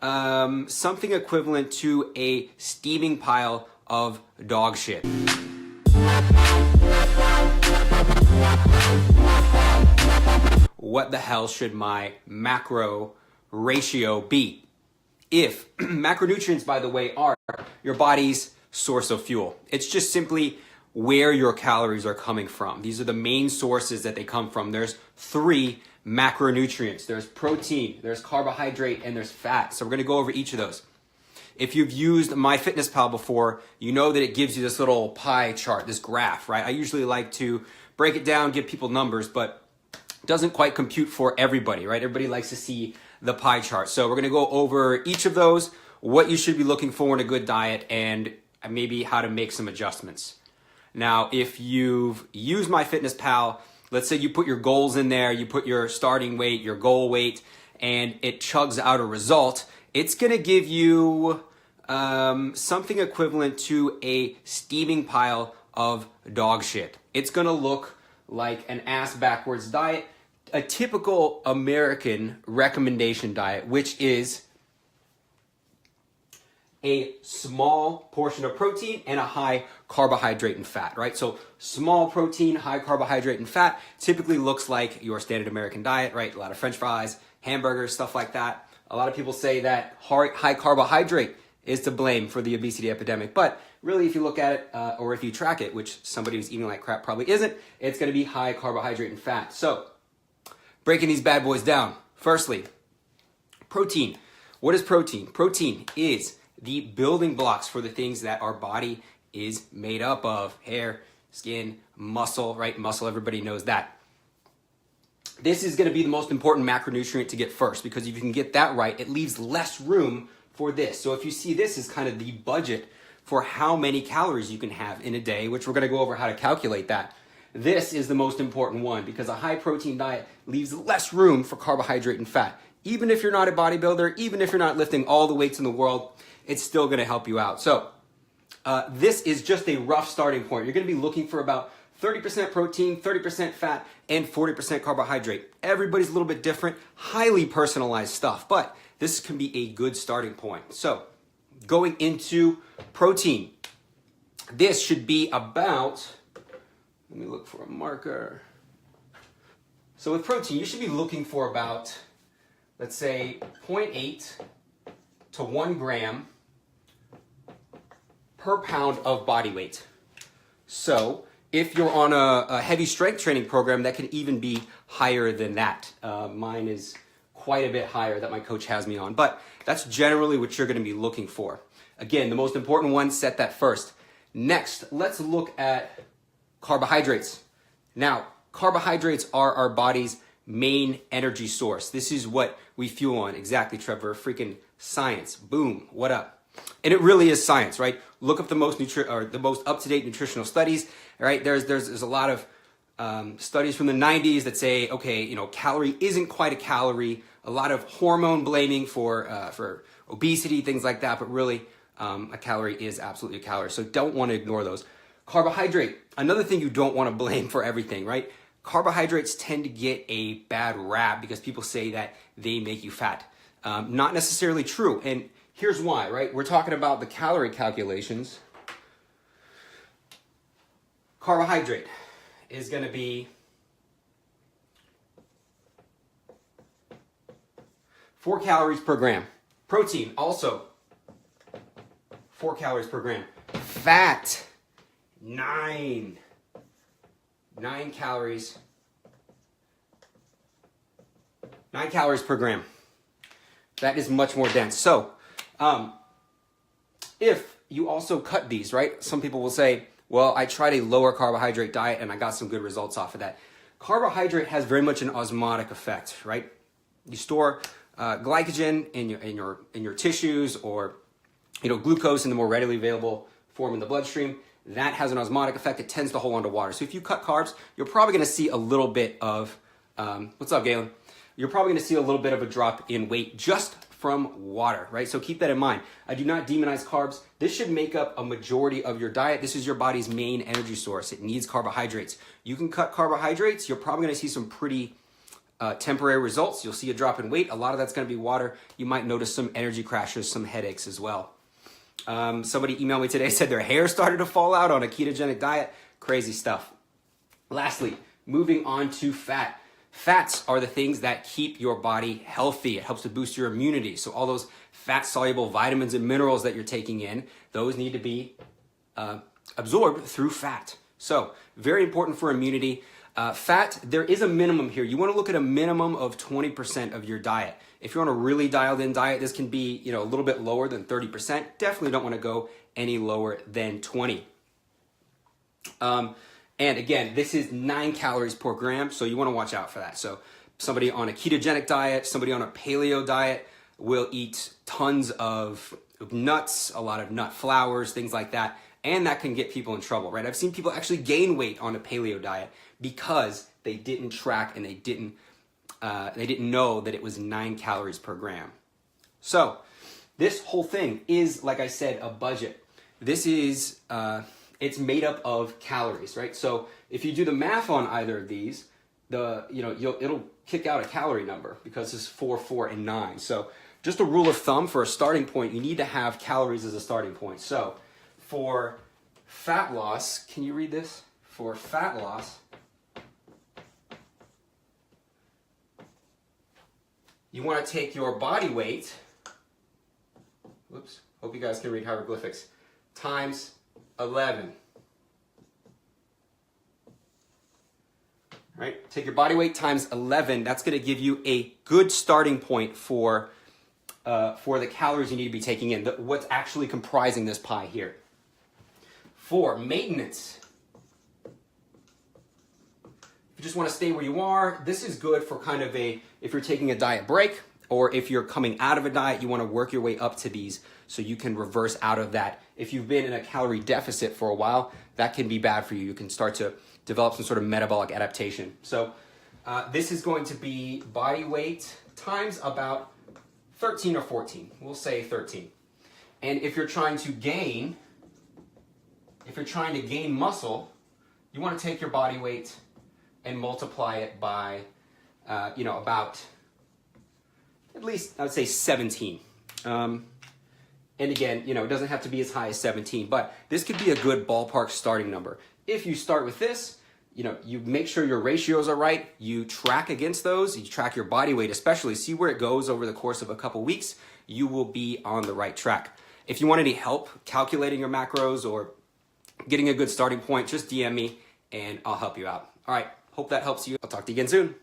Something equivalent to a steaming pile of dog shit. What the hell should my macro ratio be? If macronutrients, by the way, are your body's source of fuel, it's just simply where your calories are coming from. These are the main sources that they come from. There's three macronutrients. There's protein, there's carbohydrate, and there's fat. So we're going to go over each of those. If you've used MyFitnessPal before, you know that it gives you this little pie chart, this graph, right? I usually like to break it down, give people numbers, but it doesn't quite compute for everybody, right? Everybody likes to see the pie chart. So we're going to go over each of those, what you should be looking for in a good diet, and maybe how to make some adjustments. Now, if you've used MyFitnessPal, let's say you put your goals in there, you put your starting weight, your goal weight, and it chugs out a result, it's going to give you something equivalent to a steaming pile of dog shit. It's going to look like an ass backwards diet, a typical American recommendation diet, which is a small portion of protein and a high carbohydrate and fat, right? So small protein, high carbohydrate and fat typically looks like your standard American diet, right? A lot of French fries, hamburgers, stuff like that. A lot of people say that high carbohydrate is to blame for the obesity epidemic. But really, if you look at it, or if you track it, which somebody who's eating like crap probably isn't, it's gonna be high carbohydrate and fat. So breaking these bad boys down. Firstly, protein. What is protein? Protein is the building blocks for the things that our body is made up of. Hair, skin, muscle, right? Muscle, everybody knows that. This is going to be the most important macronutrient to get first, because if you can get that right, it leaves less room for this. So if you see this as kind of the budget for how many calories you can have in a day, which we're going to go over how to calculate that, this is the most important one, because a high protein diet leaves less room for carbohydrate and fat. Even if you're not a bodybuilder, even if you're not lifting all the weights in the world, it's still going to help you out. So this is just a rough starting point. You're going to be looking for about 30% protein, 30% fat, and 40% carbohydrate. Everybody's a little bit different, highly personalized stuff, but this can be a good starting point. So going into protein, this should be about, let me look for a marker. So with protein, you should be looking for about, let's say 0.8 to 1 gram per pound of body weight. So if you're on a heavy strength training program, that can even be higher than that. Mine is quite a bit higher that my coach has me on, but that's generally what you're going to be looking for. Again, the most important one, set that first. Next, let's look at carbohydrates. Now, carbohydrates are our body's main energy source. This is what we fuel on. Exactly, Trevor. Freaking science. Boom. What up? And it really is science, right? Look up the most up-to-date nutritional studies, right? There's a lot of studies from the 90s that say, okay, calorie isn't quite a calorie. A lot of hormone blaming for obesity, things like that. But really, a calorie is absolutely a calorie. So don't want to ignore those. Carbohydrate, another thing you don't want to blame for everything, right? Carbohydrates tend to get a bad rap because people say that they make you fat. Not necessarily true. And here's why, right? We're talking about the calorie calculations. Carbohydrate is going to be 4 calories per gram. Protein, also 4 calories per gram. Fat, 9 calories. 9 calories per gram. That is much more dense. So, if you also cut these, right? Some people will say, well, I tried a lower carbohydrate diet and I got some good results off of that. Carbohydrate has very much an osmotic effect, right? You store glycogen in your tissues, or glucose in the more readily available form in the bloodstream. That has an osmotic effect. It tends to hold on to water. So if you cut carbs, you're probably going to see a little bit of what's up, Galen? You're probably going to see a little bit of a drop in weight just from water, right? So keep that in mind. I do not demonize carbs. This should make up a majority of your diet. This is your body's main energy source. It needs carbohydrates. You can cut carbohydrates. You're probably going to see some pretty temporary results. You'll see a drop in weight. A lot of that's going to be water. You might notice some energy crashes, some headaches as well. Somebody emailed me today, said their hair started to fall out on a ketogenic diet. Crazy stuff. Lastly, moving on to fat. Fats are the things that keep your body healthy. It helps to boost your immunity. So all those fat-soluble vitamins and minerals that you're taking in, those need to be absorbed through fat. So very important for immunity. Fat, there is a minimum here. You want to look at a minimum of 20% of your diet. If you're on a really dialed in diet, this can be, a little bit lower than 30%. Definitely don't want to go any lower than 20. And again, this is 9 calories per gram, so you want to watch out for that. So somebody on a ketogenic diet, somebody on a paleo diet will eat tons of nuts, a lot of nut flours, things like that. And that can get people in trouble, right? I've seen people actually gain weight on a paleo diet because they didn't track and they didn't know that it was 9 calories per gram. So this whole thing is, like I said, a budget. This is, it's made up of calories, right? So if you do the math on either of these, it'll kick out a calorie number because it's 4, 4, and 9. So just a rule of thumb for a starting point, you need to have calories as a starting point. So for fat loss, can you read this? For fat loss, you want to take your body weight, whoops, hope you guys can read hieroglyphics, times 11. Right? Take your body weight times 11. That's going to give you a good starting point for the calories you need to be taking in, what's actually comprising this pie here. For maintenance, if you just want to stay where you are, this is good for kind of if you're taking a diet break, or if you're coming out of a diet, you want to work your way up to these so you can reverse out of that. If you've been in a calorie deficit for a while, that can be bad for you. You can start to develop some sort of metabolic adaptation. So this is going to be body weight times about 13 or 14. We'll say 13. And if you're trying to gain muscle, you want to take your body weight and multiply it by, about at least, I would say 17. And again, it doesn't have to be as high as 17, but this could be a good ballpark starting number. If you start with this, you make sure your ratios are right, you track against those, you track your body weight especially, see where it goes over the course of a couple weeks, you will be on the right track. If you want any help calculating your macros or getting a good starting point, just DM me and I'll help you out. All right, hope that helps you. I'll talk to you again soon.